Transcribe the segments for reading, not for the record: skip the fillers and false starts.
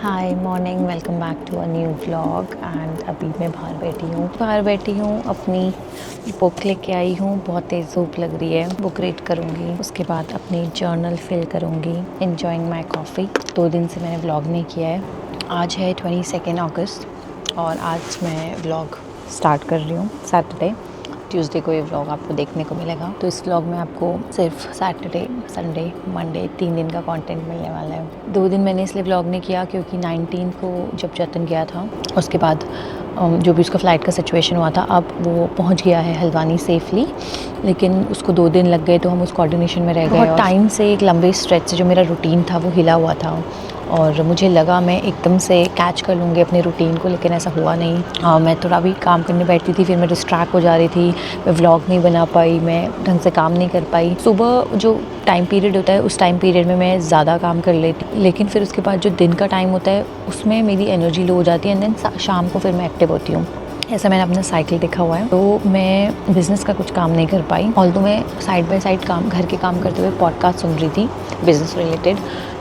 Hi morning, welcome back to a new vlog. And अभी मैं बाहर बैठी हूँ अपनी बुक लेके आई हूँ। बहुत तेज़ धूप लग रही है। बुक रीड करूँगी, उसके बाद अपनी जर्नल फिल करूँगी, एन्जॉइंग माई कॉफ़ी। 2 दिन से मैंने व्लॉग नहीं किया है। आज है 22 अगस्त और आज मैं व्लॉग स्टार्ट कर रही हूँ। सैटरडे ट्यूसडे को ये व्लॉग आपको देखने को मिलेगा। तो इस व्लॉग में आपको सिर्फ सैटरडे, संडे, मंडे 3 दिन का कंटेंट मिलने वाला है। 2 दिन मैंने इसलिए व्लॉग नहीं किया क्योंकि 19 को जब जतन गया था उसके बाद जो भी उसका फ़्लाइट का सिचुएशन हुआ था, अब वो पहुंच गया है हल्द्वानी सेफली, लेकिन उसको 2 दिन लग गए तो हम उस कोऑर्डिनेशन में रह गए। बहुत टाइम से एक लंबे स्ट्रेच से जो मेरा रूटीन था वो हिला हुआ था और मुझे लगा मैं एकदम से कैच कर लूँगी अपने रूटीन को, लेकिन ऐसा हुआ नहीं। मैं थोड़ा भी काम करने बैठती थी, फिर मैं डिस्ट्रैक्ट हो जा रही थी, मैं व्लॉग नहीं बना पाई, मैं ढंग से काम नहीं कर पाई। सुबह जो टाइम पीरियड होता है उस टाइम पीरियड में मैं ज़्यादा काम कर लेती, लेकिन फिर उसके बाद जो दिन का टाइम होता है उसमें मेरी एनर्जी लो हो जाती है एंड देन शाम को फिर मैं एक्टिव होती हूँ। ऐसा मैंने अपना साइकिल देखा हुआ है। तो मैं बिज़नेस का कुछ काम नहीं कर पाई, ऑल्दो मैं साइड बाय साइड काम, घर के काम करते हुए पॉडकास्ट सुन रही थी बिज़नेस रिलेटेड।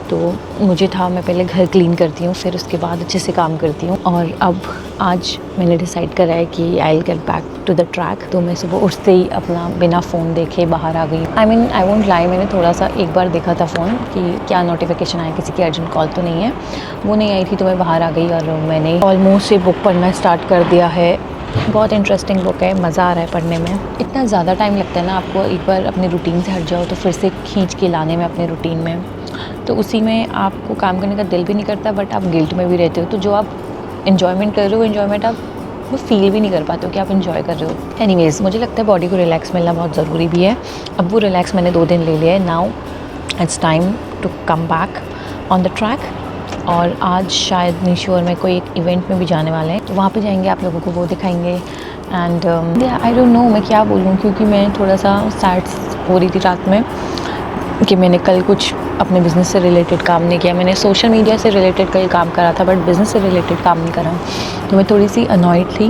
तो मुझे था मैं पहले घर क्लीन करती हूँ, फिर उसके बाद अच्छे से काम करती हूँ। और अब आज मैंने डिसाइड करा है कि I will get back to the track. तो मैं सुबह उठते ही अपना बिना फ़ोन देखे बाहर आ गई। आई वोंट लाई, मैंने थोड़ा सा एक बार देखा था फ़ोन कि क्या नोटिफिकेशन आया, किसी की अर्जेंट कॉल तो नहीं है। वो नहीं आई थी तो मैं बाहर आ गई और मैंने ऑलमोस्ट ये बुक पढ़ना स्टार्ट कर दिया है। बहुत इंटरेस्टिंग बुक है, मज़ा आ रहा है पढ़ने में। इतना ज़्यादा टाइम लगता है ना आपको एक बार अपने रूटीन से हट जाओ तो फिर से खींच के लाने में अपने रूटीन में, तो उसी में आपको काम करने का दिल भी नहीं करता, बट आप गिल्ट में भी रहते हो। तो जो आप इन्जॉयमेंट कर रहे हो, इन्जॉयमेंट आप वो फील भी नहीं कर पाते हो कि आप इन्जॉय कर रहे हो। एनीवेज, मुझे लगता है बॉडी को रिलैक्स मिलना बहुत ज़रूरी भी है। अब वो रिलैक्स मैंने 2 दिन ले लिया है। Now it's time to come back on the track. और आज शायद नीश्योर में कोई एक इवेंट में भी जाने वाले हैं, तो वहाँ पे जाएंगे, आप लोगों को वो दिखाएंगे। एंड आई डोंट नो मैं क्या बोलूँ, क्योंकि मैं थोड़ा सा सैड हो रही थी रात में कि मैंने कल कुछ अपने बिज़नेस से रिलेटेड काम नहीं किया। मैंने सोशल मीडिया से रिलेटेड कल काम करा था बट बिज़नेस से रिलेटेड काम नहीं करा, तो मैं थोड़ी सी अनॉयड थी,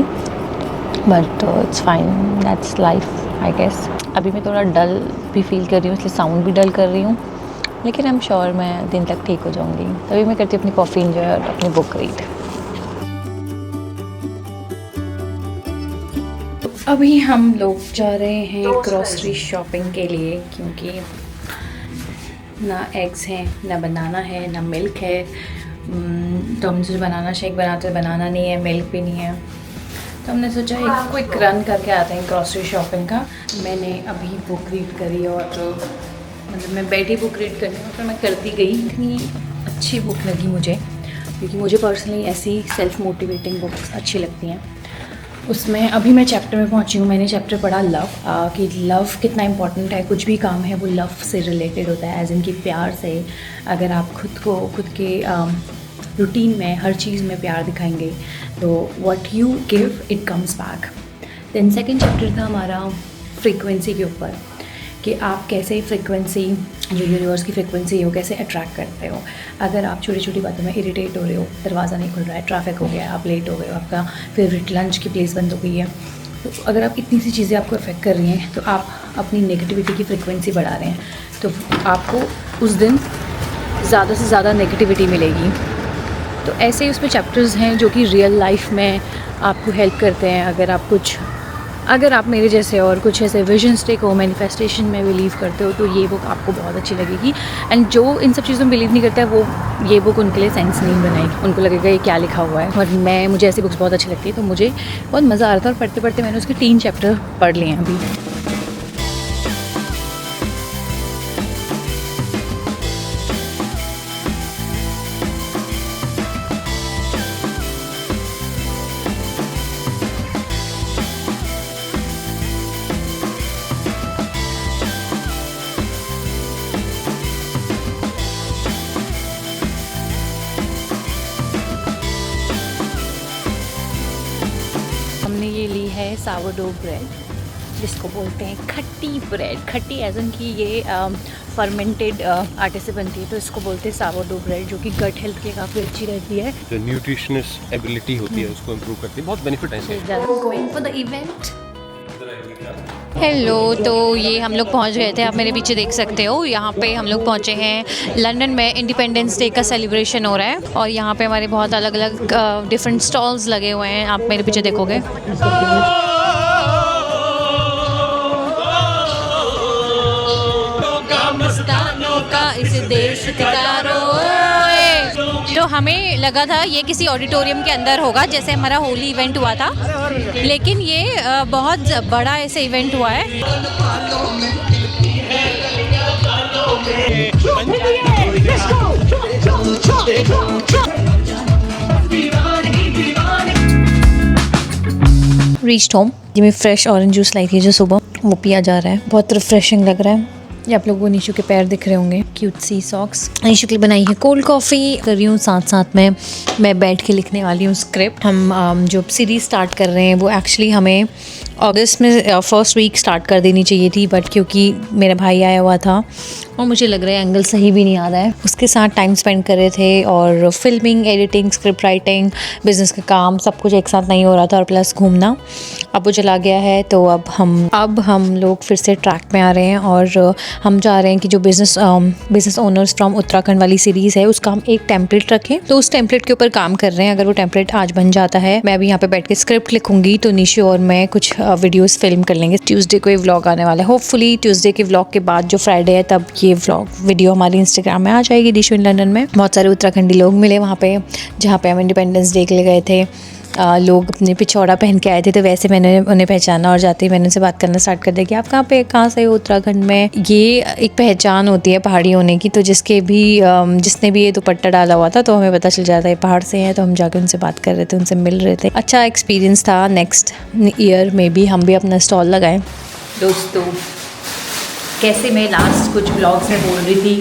but it's fine, that's life I guess. अभी मैं थोड़ा डल भी फील कर रही हूँ, इसलिए साउंड भी डल कर रही हूँ, लेकिन आई एम श्योर मैं दिन तक ठीक हो जाऊँगी। तभी मैं करती हूँ अपनी कॉफ़ी इंजॉय और अपनी बुक रीड। अभी हम लोग जा रहे हैं ग्रॉसरी शॉपिंग के लिए, क्योंकि ना एग्स हैं, ना बनाना है, ना मिल्क है। तो हम जो बनाना शेक बनाते हैं, बनाना नहीं है, मिल्क भी नहीं है, तो हमने सोचा एक क्विक रन करके आते हैं ग्रॉसरी शॉपिंग का। मैंने अभी बुक रीड करी और मतलब मैं बैठी बुक रीड करनी और फिर मैं करती गई। इतनी अच्छी बुक लगी मुझे, क्योंकि मुझे पर्सनली ऐसी सेल्फ मोटिवेटिंग बुक्स अच्छी लगती हैं। उसमें अभी मैं चैप्टर में पहुंची हूँ। मैंने चैप्टर पढ़ा लव, कि लव कितना इम्पॉर्टेंट है। कुछ भी काम है वो लव से रिलेटेड होता है, एज इन कि प्यार से। अगर आप खुद के रूटीन में हर चीज़ में प्यार दिखाएंगे तो what you give it comes back. Then second chapter था हमारा फ्रीक्वेंसी के ऊपर, कि आप कैसे फ्रीक्वेंसी, जो यूनिवर्स की फ्रीक्वेंसी है वो कैसे अट्रैक्ट करते हो। अगर आप छोटी छोटी बातों में इरिटेट हो रहे हो, दरवाज़ा नहीं खुल रहा है, ट्रैफिक हो गया, आप लेट हो गए हो, आपका फेवरेट लंच की प्लेस बंद हो गई है, तो अगर आप इतनी सी चीज़ें आपको अफेक्ट कर रही हैं तो आप अपनी नेगेटिविटी की फ्रीक्वेंसी बढ़ा रहे हैं, तो आपको उस दिन ज़्यादा से ज़्यादा नेगेटिविटी मिलेगी। तो ऐसे ही उसमें चैप्टर्स हैं जो कि रियल लाइफ में आपको हेल्प करते हैं। अगर आप मेरे जैसे और कुछ ऐसे विजन स्टिक हो, मैनिफेस्टेशन में बिलीव करते हो, तो ये बुक आपको बहुत अच्छी लगेगी। एंड जो इन सब चीज़ों में बिलीव नहीं करता है, वो ये बुक उनके लिए सेंस नहीं बनाएगी। उनको लगेगा ये क्या लिखा हुआ है। और मुझे ऐसी बुक्स बहुत अच्छी लगती है, तो मुझे बहुत मज़ा आ रहा था। और पढ़ते पढ़ते मैंने उसके 3 चैप्टर पढ़ लिए हैं अभी। हमने ये ली है सावरडो ब्रेड, जिसको बोलते हैं खट्टी ब्रेड। खट्टी एज इन कि ये फर्मेंटेड आटे से बनती है, तो इसको बोलते हैं सावरडो ब्रेड, जो कि गट हेल्थ के काफ़ी अच्छी रहती है। जो न्यूट्रिशनस एबिलिटी होती है उसको इम्प्रूव करती है, बहुत बेनिफिट है इसके। Going for the event. Hello, तो ये हम लोग पहुंच गए थे, आप मेरे पीछे देख सकते हो। यहाँ पे हम लोग पहुंचे हैं लंदन में। इंडिपेंडेंस डे का सेलिब्रेशन हो रहा है और यहाँ पे हमारे बहुत अलग अलग डिफरेंट स्टॉल्स लगे हुए हैं, आप मेरे पीछे देखोगे। का इस देश तो हमें लगा था ये किसी ऑडिटोरियम के अंदर होगा, जैसे हमारा होली इवेंट हुआ था, लेकिन ये बहुत बड़ा ऐसे इवेंट हुआ है। Reached home. ये मैं फ्रेश ऑरेंज जूस लाई थी जो सुबह, वो पिया जा रहा है, बहुत रिफ्रेशिंग लग रहा है। ये आप लोगों को निशु के पैर दिख रहे होंगे, क्यूट सी सॉक्स। निशु के लिए बनाई है कोल्ड कॉफ़ी कर रही हूँ, साथ साथ में मैं बैठ के लिखने वाली हूँ स्क्रिप्ट। हम जो सीरीज़ स्टार्ट कर रहे हैं वो एक्चुअली हमें अगस्त में फर्स्ट वीक स्टार्ट कर देनी चाहिए थी, बट क्योंकि मेरा भाई आया हुआ था और मुझे लग रहा है एंगल सही भी नहीं आ रहा है, उसके साथ टाइम स्पेंड कर रहे थे और filming, editing, script writing, business का काम, सब कुछ एक साथ नहीं हो रहा था और प्लस घूमना। अब वो चला गया है तो अब हम लोग फिर से ट्रैक में आ रहे हैं और हम चाह रहे हैं कि जो बिज़नेस ओनर्स फ्रॉम उत्तराखंड वाली सीरीज़ है उसका हम एक टेम्पलेट रखें, तो उस टेम्पलेट के ऊपर काम कर रहे हैं। अगर वो टेम्पलेट आज बन जाता है, मैं अभी यहाँ पे बैठ के स्क्रिप्ट लिखूंगी, तो निशु और मैं कुछ वीडियोस फिल्म कर लेंगे। ट्यूसडे को ये व्लॉग आने वाला है, होपफुली ट्यूसडे के व्लॉग के बाद जो फ्राइडे है तब ये व्लॉग वीडियो हमारी इंस्टाग्राम में आ जाएगी। निशु इन लंदन में बहुत सारे उत्तराखंडी लोग मिले वहाँ पे, जहाँ पे हम इंडिपेंडेंस डे के लिए गए थे। लोग अपने पिछौड़ा पहन के आए थे, तो वैसे मैंने उन्हें पहचाना और जाते ही मैंने उनसे बात करना स्टार्ट कर दिया कि आप कहाँ से हो उत्तराखंड में। ये एक पहचान होती है पहाड़ी होने की, तो जिसने भी ये दुपट्टा डाला हुआ था तो हमें पता चल जाता है पहाड़ से हैं, तो हम जाके उनसे बात कर रहे थे, उनसे मिल रहे थे। अच्छा एक्सपीरियंस था। नेक्स्ट ईयर में भी हम भी अपना स्टॉल लगाएं। दोस्तों, कैसे मैं लास्ट कुछ ब्लॉग्स में बोल रही थी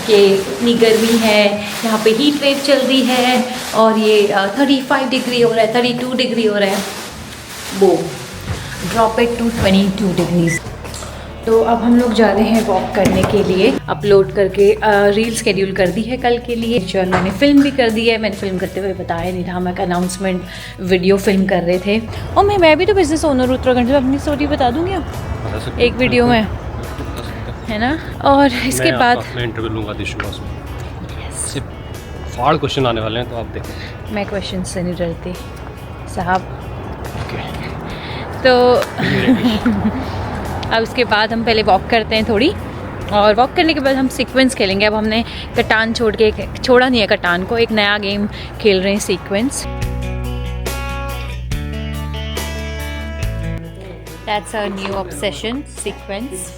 कि इतनी गर्मी है, यहाँ पे हीट वेव चल रही है और ये 35 डिग्री हो रहा है, 32 डिग्री हो रहा है, वो ड्रॉप इट टू 22 डिग्रीज। तो अब हम लोग जा रहे हैं वॉक करने के लिए। अपलोड करके रील शेड्यूल कर दी है कल के लिए। जो मैंने फ़िल्म भी कर दी है, मैंने फ़िल्म करते हुए बताया नहीं था, हम एक अनाउंसमेंट वीडियो फिल्म कर रहे थे। और मैं भी तो बिजनेस ओनर उत्तराखंड से, अपनी स्टोरी बता दूँगी एक वीडियो में, है ना। और इसके बाद मैं इंटरव्यू लूँगा दिशु का, सिर्फ फाड़ क्वेश्चन आने वाले हैं, तो आप देखो। मैं क्वेश्चन से नहीं डरती साहब। तो अब उसके बाद हम पहले वॉक करते हैं थोड़ी, और वॉक करने के बाद हम सीक्वेंस खेलेंगे। अब हमने कटान छोड़ा नहीं है कटान को, एक नया गेम खेल रहे हैं sequence. That's our new obsession, sequence.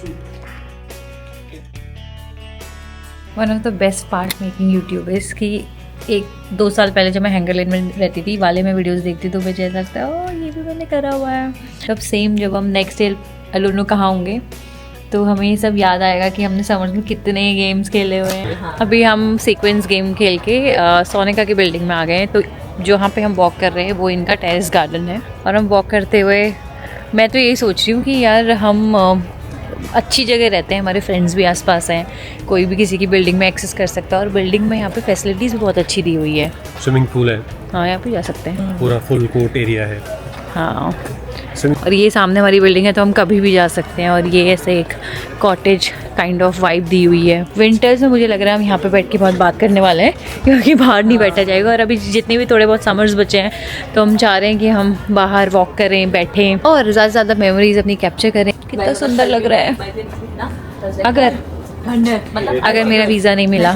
One of the best part making YouTube is कि 1-2 साल पहले जब मैं हैंगरलैंड में रहती थी, वाले में वीडियोस देखती तो मुझे ऐसा लगता है ओह ये भी मैंने करा हुआ है। तब सेम जब हम नेक्स्ट डे अलूनो कहाँ होंगे तो हमें ये सब याद आएगा कि हमने समझ में कितने गेम्स खेले हुए हैं। हाँ। अभी हम सीक्वेंस गेम खेल के सोनिका की बिल्डिंग में आ गए हैं, तो जहाँ पे हम वॉक कर रहे हैं वो इनका टेरेस गार्डन है। और हम वॉक करते हुए मैं तो यही सोच रही हूँ कि यार हम अच्छी जगह रहते हैं, हमारे फ्रेंड्स भी आसपास हैं, कोई भी किसी की बिल्डिंग में एक्सेस कर सकता है, और बिल्डिंग में यहाँ पे फैसिलिटीज़ भी बहुत अच्छी दी हुई है। स्विमिंग पूल है, हाँ यहाँ पे जा सकते हैं, पूरा फुल कोर्ट एरिया है। हाँ, और ये सामने हमारी बिल्डिंग है तो हम कभी भी जा सकते हैं। और ये ऐसे एक कॉटेज काइंड ऑफ वाइब दी हुई है। विंटर्स में मुझे लग रहा है हम यहाँ पे बैठ के बहुत बात करने वाले हैं, क्योंकि बाहर नहीं बैठा जाएगा। और अभी जितने भी थोड़े बहुत समर्स बचे हैं तो हम चाह रहे हैं कि हम बाहर वॉक करें, बैठें और ज़्यादा से ज़्यादा मेमोरीज अपनी कैप्चर करें। कितना सुंदर लग रहा है। अगर मेरा वीज़ा नहीं मिला,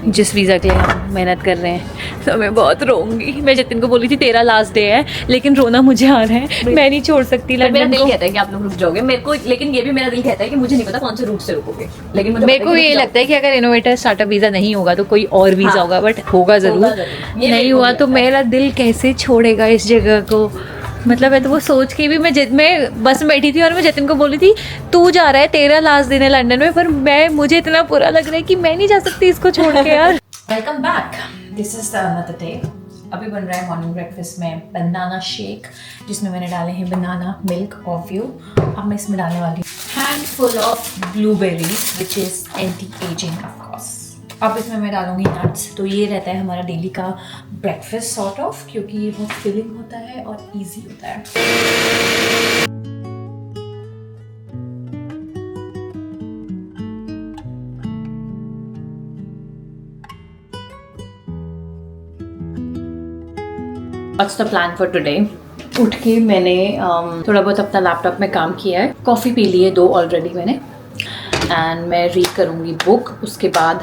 जिस वीज़ा के लिए हम मेहनत कर रहे हैं, तो मैं बहुत रोऊंगी। मैं जतिन को बोली थी तेरा लास्ट डे है, लेकिन रोना मुझे आ रहा है, मैं नहीं छोड़ सकती। मेरा दिल कहता है कि आप लोग रुक जाओगे मेरे को, लेकिन ये भी मेरा दिल कहता है कि मुझे नहीं पता कौन से रूट से रुकोगे। लेकिन मेरे को ये लगता है कि अगर इनोवेटर स्टार्टअप वीज़ा नहीं होगा तो कोई और वीज़ा होगा, बट होगा ज़रूर। नहीं हुआ तो मेरा दिल कैसे छोड़ेगा इस जगह को। मतलब है तो वो सोच के भी मैं बस में बैठी थी और मैं जतिन को बोली थी तू जा रहा है, तेरा लास्ट दिन है लंदन में, पर मुझे इतना बुरा लग रहा है कि मैं नहीं जा सकती इसको छोड़ के यार। Welcome back, this is another day. अभी बन रहा है मॉर्निंग ब्रेकफास्ट में बनाना शेक, जिसमें मैंने डाले हैं बनाना, मिल्क और व्यू। अब मैं इसमें डालने वाली हूँ handful of blueberries which is anti ageing of course. अब इसमें मैं डालूंगी नट्स। तो ये रहता है हमारा डेली का ब्रेकफास्ट सॉर्ट ऑफ, क्योंकि ये बहुत फिलिंग होता है और इजी होता है। What's the plan for today? उठ के मैंने थोड़ा बहुत अपना लैपटॉप में काम किया है, कॉफ़ी पी ली है 2 ऑलरेडी मैंने, एंड मैं रीड करूँगी बुक। उसके बाद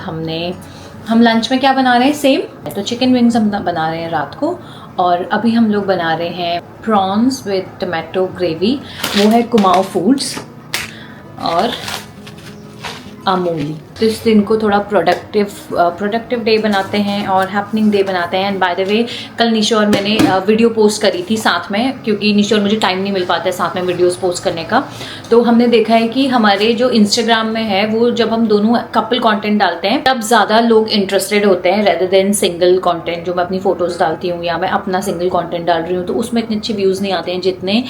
हम लंच में क्या बना रहे हैं, सेम तो चिकन विंग्स हम बना रहे हैं रात को, और अभी हम लोग बना रहे हैं प्रॉन्स विद टमाटो ग्रेवी। वो है कुमाऊँ फूड्स और अमूली। तो इस दिन को थोड़ा प्रोडक्टिव डे बनाते हैं और हैपनिंग डे बनाते हैं। एंड बाय द वे कल निशो और मैंने वीडियो पोस्ट करी थी साथ में, क्योंकि निशो और मुझे टाइम नहीं मिल पाता है साथ में वीडियोस पोस्ट करने का। तो हमने देखा है कि हमारे जो इंस्टाग्राम में है वो जब हम दोनों कपल कंटेंट डालते हैं तब ज़्यादा लोग इंटरेस्टेड होते हैं रेदर देन सिंगल कंटेंट जो मैं अपनी फ़ोटोज़ डालती हूँ या मैं अपना सिंगल कंटेंट डाल रही हूँ। तो उसमें इतने अच्छे व्यूज़ नहीं आते हैं जितने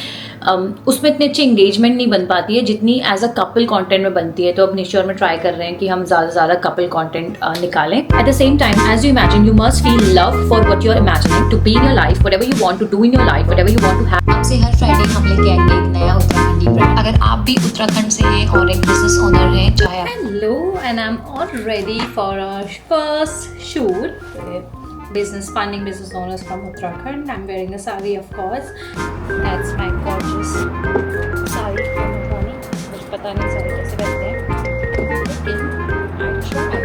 उसमें इतनी अच्छी इंगेजमेंट नहीं बन पाती है जितनी एज अ कपल कंटेंट में बनती है। तो अब निशो और मैं ट्राई कर रहे हैं कि हम ज़्यादा से ज़्यादा कपल कंटेंट निकालें। At the same time as you imagine you must feel love for what you are imagining to be in your life, whatever you want to do in your life, whatever you want to have. आपसे हर Friday हम लेके आएंगे एक नया Uttarakhandi brand. अगर आप भी उत्तराखंड से हैं और एक बिजनेस ओनर हैं, चाहे hello and I am all ready for our first shoot business funding business owners from Uttarakhand. I'm wearing a sari, of course. That's my gorgeous sari from Uttarakhand. मुझे पता नहीं साड़ी कैसे पहनते हैं, लेकिन I try.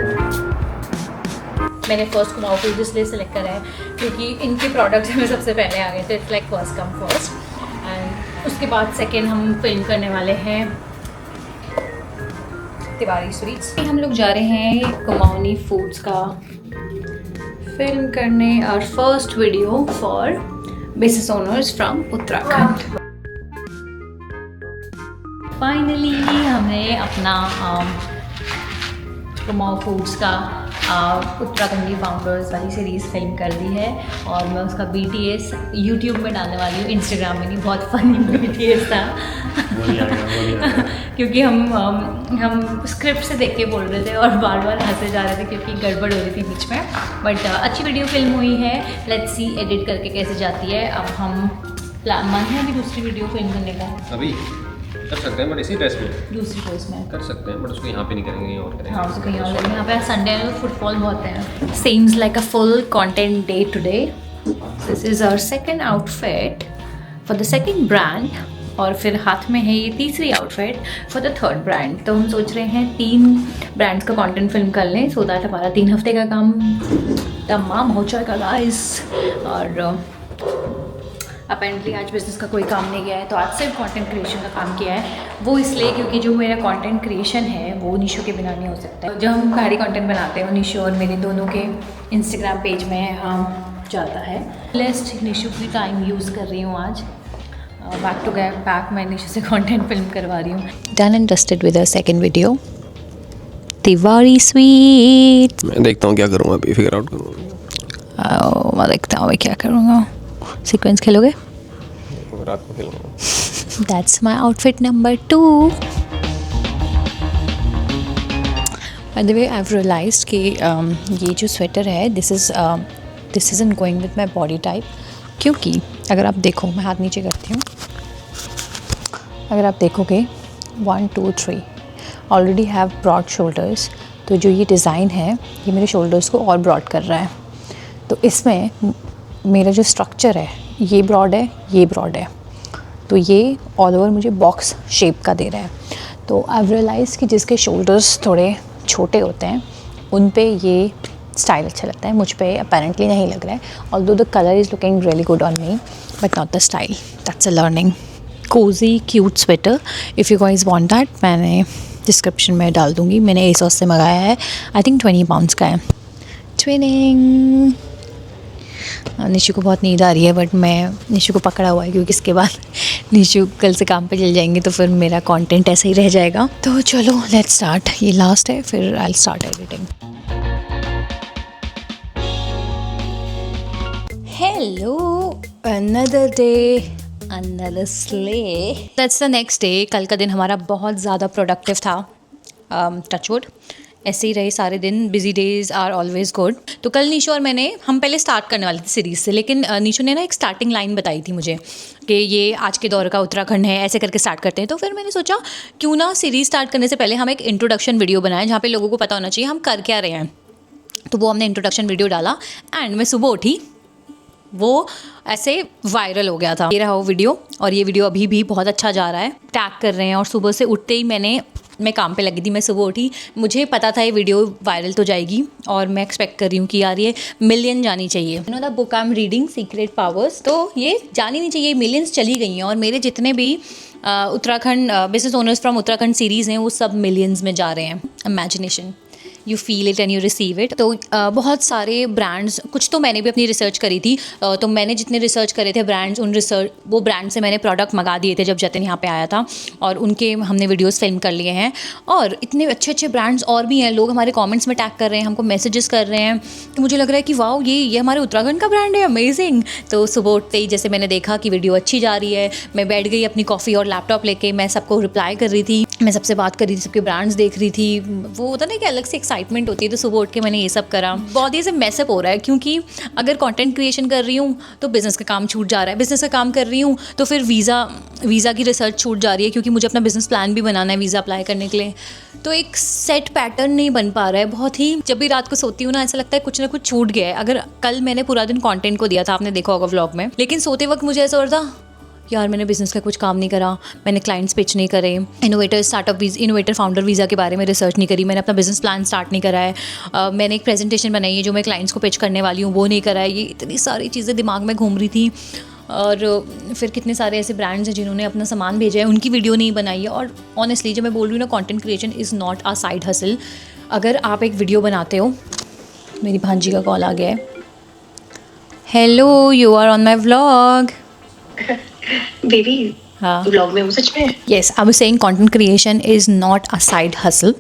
मैंने फर्स्ट कुमाऊँ फूड इसलिए select करा है क्योंकि इनके प्रोडक्ट्स में सबसे पहले आ गए थे। It's like first come first. And उसके बाद सेकेंड हम फिल्म करने वाले हैं तिवारी स्वीट्स। हम लोग जा रहे हैं कुमाऊनी फूड्स का फिल्म करने और first video for business owners from Uttarakhand. Finally हमने अपना कुमाऊँ फूड्स का उत्तराखंडी फाउंडर्स वाली सीरीज़ फिल्म कर दी है और मैं उसका BTS यूट्यूब में डालने वाली हूँ, इंस्टाग्राम में नहीं। बहुत फनी BTS था क्योंकि हम स्क्रिप्ट से देख के बोल रहे थे और बार बार हंसे जा रहे थे क्योंकि गड़बड़ हो रही थी बीच में। बट अच्छी वीडियो फिल्म हुई है। लेट्स सी एडिट करके कैसे जाती है। अब हम मन है अभी दूसरी वीडियो फिल्म करने का, अभी कर सकते हैं बट इसी ड्रेस में दूसरी ड्रेस में कर सकते हैं, बट उसको यहाँ पे नहीं करेंगे, कहीं और करेंगे। हाँ, उसको कहीं और करेंगे। यहाँ पे संडे है तो फुटफॉल बहुत है। Seems like a full content day today. This is our second outfit for the second brand और फिर हाथ में है ये तीसरी outfit for the third brand. तो हम सोच रहे हैं 3 ब्रांड्स का कंटेंट फिल्म कर लें सो दैट हमारा 3 हफ्ते का काम तमाम हो जाएगा गाइस। और अपेरेंटली आज बिज़नेस का कोई काम नहीं गया है तो आज सिर्फ कंटेंट क्रिएशन का काम किया है। वो इसलिए क्योंकि जो मेरा कंटेंट क्रिएशन है वो निशो के बिना नहीं हो सकता है। जो हम गाड़ी कंटेंट बनाते हैं वो निशो और मेरे दोनों के इंस्टाग्राम पेज में जाता है। लिस्ट निशो की टाइम यूज़ कर रही हूँ आज। बैक टू बैक मैं निशो से कंटेंट फिल्म करवा रही हूँ। Done and dusted with a second video. Tiwari sweet. मैं देखता हूँ क्या करूँगा, अभी फिगर आउट करूँगा। मैं देखता हूँ मैं क्या करूँगा। सीक्वेंस खेलोगे? रात को खेलूँगा। That's my outfit number 2. By the way, I've realized कि ये जो स्वेटर है this isn't going with my body type, क्योंकि अगर आप देखो, मैं हाथ नीचे करती हूँ, अगर आप देखोगे 1 2 3 ऑलरेडी हैव ब्रॉड शोल्डर्स। तो जो ये डिज़ाइन है ये मेरे शोल्डर्स को और ब्रॉड कर रहा है। तो इसमें मेरा जो स्ट्रक्चर है ये ब्रॉड है, ये ब्रॉड है, तो ये ऑल ओवर मुझे बॉक्स शेप का दे रहा है। तो आई रियलाइज़ कि जिसके शोल्डर्स थोड़े छोटे होते हैं उन पे ये स्टाइल अच्छा लगता है, मुझ पे अपेरेंटली नहीं लग रहा है। Although the colour is looking really good on me but not the style. That's a learning. Cosy cute sweater, if you guys want that मैंने डिस्क्रिप्शन में डाल दूँगी। मैंने ASOS से मंगाया है, आई थिंक 20 पाउंड्स का है। ट्विनिंग। निशु को बहुत नींद आ रही है बट मैं निशु को पकड़ा हुआ है क्योंकि इसके बाद निशु कल से काम पे चल जाएंगे तो फिर मेरा कंटेंट ऐसे ही रह जाएगा। तो चलो लेट्स स्टार्ट। ये लास्ट है, फिर I will start editing. Hello, another day, another slay. That's the next day. कल का दिन हमारा बहुत ज़्यादा प्रोडक्टिव था। टचवुड ऐसे ही रहे सारे दिन। Busy days are always good. तो कल निशो और हम पहले स्टार्ट करने वाले थे सीरीज़ से, लेकिन निशो ने ना एक स्टार्टिंग लाइन बताई थी मुझे कि ये आज के दौर का उत्तराखंड है, ऐसे करके स्टार्ट करते हैं। तो फिर मैंने सोचा क्यों ना सीरीज़ स्टार्ट करने से पहले हम एक इंट्रोडक्शन वीडियो बनाएं जहाँ पे लोगों को पता होना चाहिए हम कर क्या रहे हैं। तो वो हमने इंट्रोडक्शन वीडियो डाला एंड मैं सुबह उठी वो ऐसे वायरल हो गया था। ये रहा वो वीडियो, और ये वीडियो अभी भी बहुत अच्छा जा रहा है, टैग कर रहे हैं। और सुबह से उठते ही मैं काम पे लगी थी, मैं सुबह उठी, मुझे पता था ये वीडियो वायरल तो जाएगी, और मैं एक्सपेक्ट कर रही हूँ कि यार ये मिलियन जानी चाहिए। You know the book I am reading secret powers, तो ये जानी नहीं चाहिए, मिलियंस चली गई हैं। और मेरे जितने भी Uttarakhand business owners from Uttarakhand series हैं वो सब मिलियंस में जा रहे हैं। Imagination, you feel it and you receive it. तो बहुत सारे ब्रांड्स, कुछ तो मैंने भी अपनी रिसर्च करी थी, तो मैंने जितने रिसर्च करे थे ब्रांड्स, वो ब्रांड से मैंने प्रोडक्ट मंगा दिए थे जब जतिन यहाँ पे आया था, और उनके हमने वीडियोस फिल्म कर लिए हैं। और इतने अच्छे अच्छे ब्रांड्स और भी हैं, लोग हमारे कमेंट्स में टैग कर रहे हैं, हमको मैसेजेस कर रहे हैं, तो मुझे लग रहा है कि वाओ ये हमारे उत्तराखंड का ब्रांड है, अमेजिंग। तो सुबह उठते ही जैसे मैंने देखा कि वीडियो अच्छी जा रही है, मैं बैठ गई अपनी कॉफ़ी और लैपटॉप लेके, मैं सबको रिप्लाई कर रही थी, मैं सबसे बात कर रही थी, सबके ब्रांड्स देख रही थी। वो होता ना कि अलग से एक्साइटमेंट होती है। तो सुबह उठ के मैंने ये सब करा। बहुत ही से मैसअप हो रहा है, क्योंकि अगर कंटेंट क्रिएशन कर रही हूँ तो बिज़नेस का काम छूट जा रहा है, बिज़नेस का काम कर रही हूँ तो फिर वीज़ा की रिसर्च छूट जा रही है, क्योंकि मुझे अपना बिज़नेस प्लान भी बनाना है वीज़ा अप्लाई करने के लिए। तो एक सेट पैटर्न नहीं बन पा रहा है। बहुत ही, जब भी रात को सोती हूँ ना, ऐसा लगता है कुछ ना कुछ छूट गया है। अगर कल मैंने पूरा दिन कंटेंट को दिया था, आपने देखा होगा व्लॉग में, लेकिन सोते वक्त मुझे ऐसा हो रहा था यार मैंने बिज़नेस का कुछ काम नहीं करा, मैंने क्लाइंट्स पिच नहीं करे, इनोवेटर फाउंडर वीज़ा के बारे में रिसर्च नहीं करी, मैंने अपना बिज़नेस प्लान स्टार्ट नहीं करा है, मैंने एक प्रेजेंटेशन बनाई है जो मैं क्लाइंट्स को पिच करने वाली हूँ, वो नहीं करा है। ये इतनी सारी चीज़ें दिमाग में घूम रही थी। और फिर कितने सारे ऐसे ब्रांड्स हैं जिन्होंने अपना सामान भेजा है, उनकी वीडियो नहीं बनाई है। और ऑनेस्टली जब मैं बोल रही हूँ ना, content creation is not a side hustle. अगर आप एक वीडियो बनाते हो, मेरी भांजी का कॉल आ गया है, hello you are on my vlog. Baby, हाँ, व्लॉग में हूँ सच में। Yes, I was saying content creation is not a side hustle.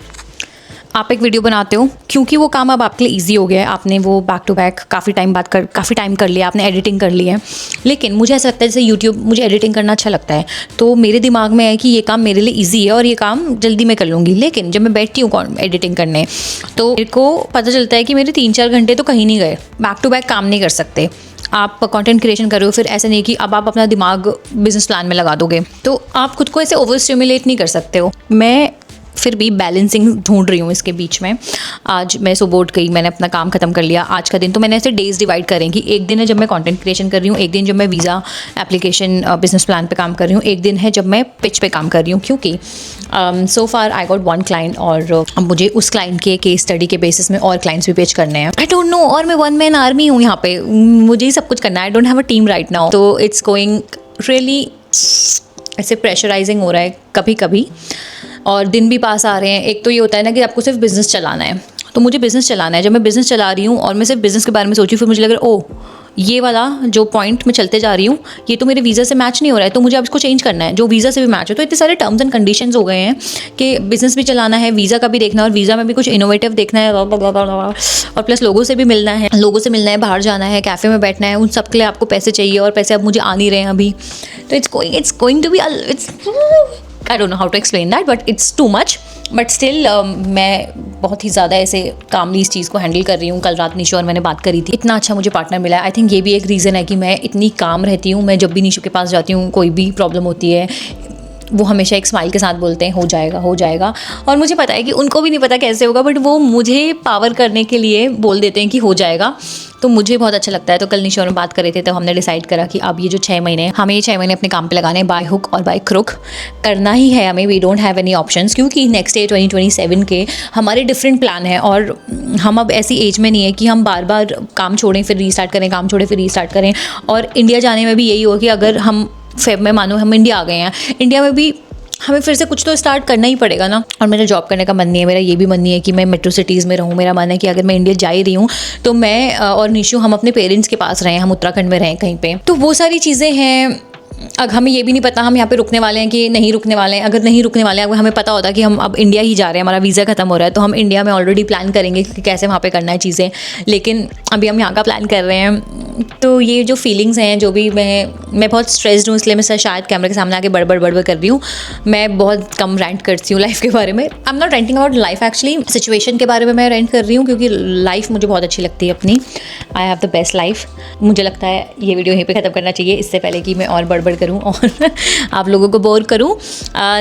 आप एक वीडियो बनाते हो क्योंकि वो काम अब आपके लिए इजी हो गया है, आपने वो बैक टू बैक काफ़ी टाइम कर लिया, आपने एडिटिंग कर ली है। लेकिन मुझे ऐसा लगता है जैसे यूट्यूब, मुझे एडिटिंग करना अच्छा लगता है, तो मेरे दिमाग में है कि ये काम मेरे लिए ईजी है और ये काम जल्दी मैं कर लूँगी। लेकिन जब मैं बैठती हूँ एडिटिंग करने, तो मेरे को पता चलता है कि मेरे 3-4 घंटे तो कहीं नहीं गए, बैक टू बैक काम नहीं कर सकते। आप कंटेंट क्रिएशन कर रहे हो, फिर ऐसा नहीं कि अब आप अपना दिमाग बिजनेस प्लान में लगा दोगे, तो आप खुद को ऐसे ओवर स्टिमुलेट नहीं कर सकते हो। मैं फिर भी बैलेंसिंग ढूंढ रही हूँ इसके बीच में। आज मैं सुबह उठ गई, मैंने अपना काम खत्म कर लिया आज का दिन। तो मैंने ऐसे डेज़ डिवाइड करें कि एक दिन है जब मैं कंटेंट क्रिएशन कर रही हूँ, एक दिन जब मैं वीज़ा एप्लीकेशन बिजनेस प्लान पे काम कर रही हूँ, एक दिन है जब मैं पिच पे काम कर रही हूँ। क्योंकि सो फार आई गॉट 1 क्लाइंट, और अब मुझे उस क्लाइंट के केस स्टडी के बेसिस में और क्लाइंट्स भी पिच करने हैं। आई डोंट नो, और मैं 1 मैन आर्मी हूँ यहाँ पे, मुझे ही सब कुछ करना है। I don't have a team right now, तो इट्स गोइंग रियली ऐसे प्रेशराइजिंग हो रहा है कभी कभी। और दिन भी पास आ रहे हैं। एक तो ये होता है ना कि आपको सिर्फ बिज़नेस चलाना है, तो मुझे बिज़नेस चलाना है। जब मैं बिज़नेस चला रही हूँ और मैं सिर्फ बिज़नेस के बारे में सोची, फिर मुझे लग रहा है ओह ये वाला जो पॉइंट मैं चलते जा रही हूँ ये तो मेरे वीज़ा से मैच नहीं हो रहा है, तो मुझे अब इसको चेंज करना है जो वीज़ा से भी मैच हो। तो इतने सारे टर्म्स एंड कंडीशंस हो गए हैं कि बिज़नेस भी चलाना है, वीज़ा का भी देखना है, और वीज़ा में भी कुछ इनोवेटिव देखना है, और प्लस लोगों से भी मिलना है, बाहर जाना है, कैफ़े में बैठना है, उन सब के लिए आपको पैसे चाहिए, और पैसे अब मुझे आ नहीं रहे हैं अभी। तो it's going to be I don't know how to explain that, but it's too much. But still मैं बहुत ही ज़्यादा ऐसे कामली इस चीज़ को हैंडल कर रही हूँ। कल रात निशु और मैंने बात करी थी, इतना अच्छा मुझे पार्टनर मिला है। आई थिंक ये भी एक रीज़न है कि मैं इतनी काम रहती हूँ। मैं जब भी निशु के पास जाती हूँ, कोई भी प्रॉब्लम होती है, वो हमेशा एक स्माइल के साथ बोलते हैं हो जाएगा। और मुझे पता है कि उनको भी नहीं पता कैसे होगा, बट वो मुझे पावर करने के लिए बोल देते हैं कि हो जाएगा। तो मुझे बहुत अच्छा लगता है। तो कल निशु और बात कर रहे थे, तो हमने डिसाइड करा कि अब ये जो 6 महीने हमें, ये 6 महीने अपने काम पे लगाने हैं, बाय हुक और बाय क्रुक करना ही है हमें। We don't have any options, क्योंकि नेक्स्ट ईयर 2027 के हमारे डिफरेंट प्लान है। और हम अब ऐसी एज में नहीं है कि हम बार बार काम छोड़ें फिर रीस्टार्ट करें, काम छोड़ें फिर रीस्टार्ट करें। और इंडिया जाने में भी यही होगा कि अगर हम फेब में, मानो हम इंडिया आ गए हैं, इंडिया में भी हमें फिर से कुछ तो स्टार्ट करना ही पड़ेगा ना। और मेरा जॉब करने का मन नहीं है, मेरा ये भी मन नहीं है कि मैं मेट्रो सिटीज़ में रहूँ। मेरा मन है कि अगर मैं इंडिया जा ही रही हूँ तो मैं और निशु हम अपने पेरेंट्स के पास रहें, हम उत्तराखंड में रहें कहीं पे। तो वो सारी चीज़ें हैं। अब हमें ये भी नहीं पता हम यहाँ पे रुकने वाले हैं कि नहीं रुकने वाले हैं। अगर नहीं रुकने वाले हैं, अगर हमें पता होता कि हम अब इंडिया ही जा रहे हैं, हमारा वीज़ा ख़त्म हो रहा है, तो हम इंडिया में ऑलरेडी प्लान करेंगे कि कैसे वहाँ पे करना है चीज़ें। लेकिन अभी हम यहाँ का प्लान कर रहे हैं। तो ये जो फीलिंग्स हैं, जो भी मैं बहुत स्ट्रेस्ड हूँ, इसलिए मैं शायद कैमरे के सामने आके बड़बड़ कर रही हूँ। मैं बहुत कम रेंट करती हूँ लाइफ के बारे में। I am not renting about life, actually situation के बारे में मैं रेंट कर रही हूँ, क्योंकि लाइफ मुझे बहुत अच्छी लगती है अपनी। I have the best life. मुझे लगता है ये वीडियो यहीं पे ख़त्म करना चाहिए, इससे पहले कि मैं और बड़बड़ करूँ और आप लोगों को बोर करूँ।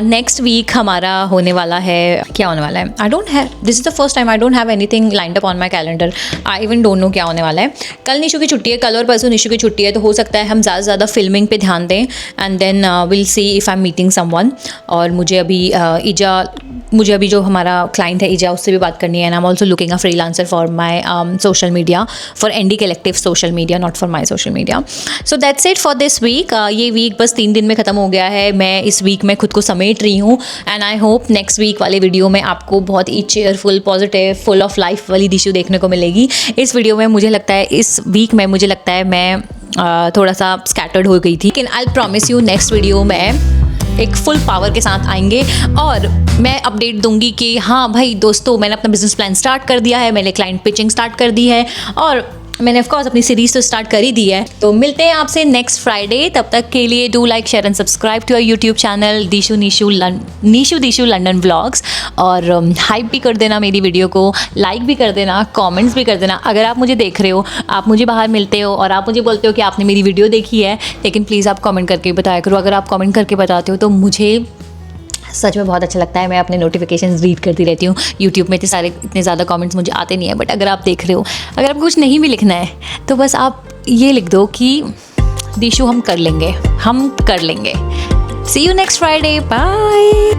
नेक्स्ट वीक हमारा होने वाला है, क्या होने वाला है, I don't have, this is the first time I don't have anything lined up on my calendar. I even don't know क्या होने वाला है। कल निशु की छुट्टी है, कल और परसों निशु की छुट्टी है, तो हो सकता है हम ज़्यादा से ज़्यादा फिल्मिंग पे ध्यान दें, and then will see if I am meeting someone. और मुझे अभी जो हमारा क्लाइंट है ईजा, उससे भी बात करनी है, and I am also looking a freelancer for my social media, for ND collective social media, not for my social media. So that's it for this week. ये वीक बस 3 दिन में ख़त्म हो गया है। मैं इस वीक में खुद को समेट रही हूँ, and I hope next week वाले वीडियो में आपको बहुत ही cheerful, positive, full of life वाली दिशु देखने को मिलेगी। इस वीडियो में मुझे लगता है, इस वीक में मुझे लगता है मैं थोड़ा सा स्कैटर्ड हो गई थी, लेकिन I promise you next video में एक फुल पावर के साथ आएंगे और मैं अपडेट दूंगी कि हाँ भाई दोस्तों, मैंने अपना बिजनेस प्लान स्टार्ट कर दिया है, मैंने क्लाइंट पिचिंग स्टार्ट कर दी है, और मैंने ऑफ कोर्स अपनी सीरीज़ तो स्टार्ट कर ही दी है। तो मिलते हैं आपसे नेक्स्ट फ्राइडे। तब तक के लिए do like, share and subscribe to our YouTube channel Nishu Dishu London vlogs, और हाइप भी कर देना मेरी वीडियो को, लाइक भी कर देना, कमेंट्स भी कर देना। अगर आप मुझे देख रहे हो, आप मुझे बाहर मिलते हो और आप मुझे बोलते हो कि आपने मेरी वीडियो देखी है, लेकिन प्लीज़ आप कमेंट करके बताया करो। अगर आप कमेंट करके बताते हो तो मुझे सच में बहुत अच्छा लगता है। मैं अपने नोटिफिकेशंस रीड करती रहती हूँ। यूट्यूब में इतने ज़्यादा कमेंट्स मुझे आते नहीं है, बट अगर आप देख रहे हो, अगर आपको कुछ नहीं भी लिखना है तो बस आप ये लिख दो कि दिशु हम कर लेंगे। सी यू नेक्स्ट फ्राइडे, बाय।